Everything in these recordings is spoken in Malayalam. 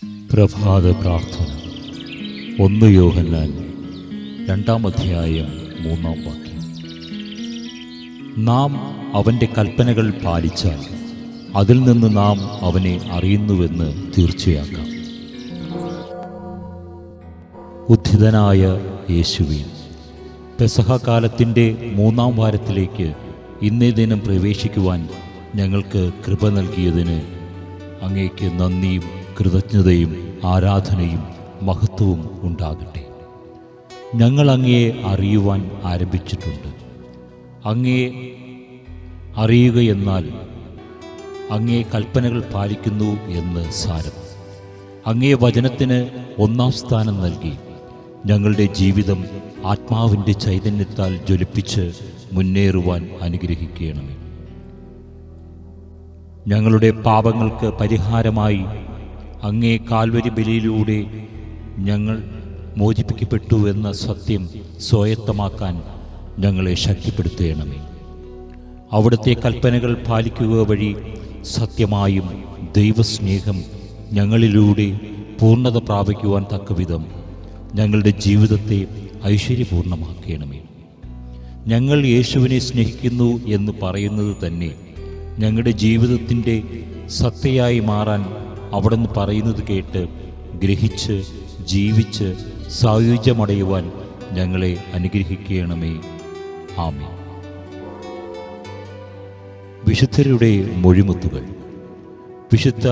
പ്രഭാത പ്രാർത്ഥന. 1 യോഹന്നാൻ 2 അധ്യായം 3 വാക്യം. നാം അവൻ്റെ കൽപ്പനകൾ പാലിച്ചാൽ അതിൽ നിന്ന് നാം അവനെ അറിയുന്നുവെന്ന് തീർച്ചയാക്കാം. ഉദ്ധിതനായ യേശുവേ, പെസഹകാലത്തിൻ്റെ 3 വാരത്തിലേക്ക് ഇന്നേ ദിനം പ്രവേശിക്കുവാൻ ഞങ്ങൾക്ക് കൃപ നൽകിയതിന് അങ്ങേക്ക് നന്ദിയും കൃതജ്ഞതയും ആരാധനയും മഹത്വവും ഉണ്ടാകട്ടെ. ഞങ്ങൾ അങ്ങയെ അറിയുവാൻ ആരംഭിച്ചിട്ടുണ്ട്. അങ്ങയെ അറിയുകയെന്നാൽ അങ്ങേ കൽപ്പനകൾ പാലിക്കുന്നു എന്ന് സാരം. അങ്ങേ വചനത്തിന് 1 സ്ഥാനം നൽകി ഞങ്ങളുടെ ജീവിതം ആത്മാവിൻ്റെ ചൈതന്യത്താൽ ജ്വലിപ്പിച്ച് മുന്നേറുവാൻ അനുഗ്രഹിക്കണമേ. ഞങ്ങളുടെ പാപങ്ങൾക്ക് പരിഹാരമായി അങ്ങേ കാൽവരി ബലിയിലൂടെ ഞങ്ങൾ മോചിപ്പിക്കപ്പെട്ടു എന്ന സത്യം സ്വായത്തമാക്കാൻ ഞങ്ങളെ ശക്തിപ്പെടുത്തണമേ. അവിടുത്തെ കൽപ്പനകൾ പാലിക്കുക വഴി സത്യമായും ദൈവസ്നേഹം ഞങ്ങളിലൂടെ പൂർണ്ണത പ്രാപിക്കുവാൻ തക്കവിധം ഞങ്ങളുടെ ജീവിതത്തെ ഐശ്വര്യപൂർണ്ണമാക്കണമേ. ഞങ്ങൾ യേശുവിനെ സ്നേഹിക്കുന്നു എന്ന് പറയുന്നത് തന്നെ ഞങ്ങളുടെ ജീവിതത്തിൻ്റെ സത്തയായി മാറാൻ അവിടുന്ന് പറയുന്നത് കേട്ട് ഗ്രഹിച്ച് ജീവിച്ച് സായുജ്യമടയുവാൻ ഞങ്ങളെ അനുഗ്രഹിക്കണമേ. ആമേൻ. വിശുദ്ധരുടെ മൊഴിമുത്തുകൾ. വിശുദ്ധ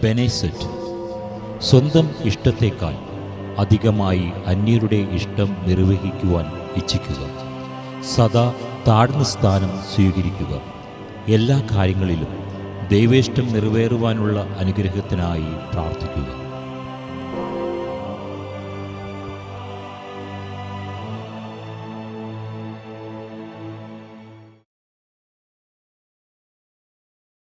ബെനേസറ്റ്. സ്വന്തം ഇഷ്ടത്തേക്കാൾ അധികമായി അന്യരുടെ ഇഷ്ടം നിർവഹിക്കുവാൻ ഇച്ഛിക്കുക. സദാ താഴ്ന്ന സ്ഥാനം സ്വീകരിക്കുക. എല്ലാ കാര്യങ്ങളിലും ദൈവേഷ്ടം നിറവേറുവാനുള്ള അനുഗ്രഹത്തിനായി പ്രാർത്ഥിക്കുക.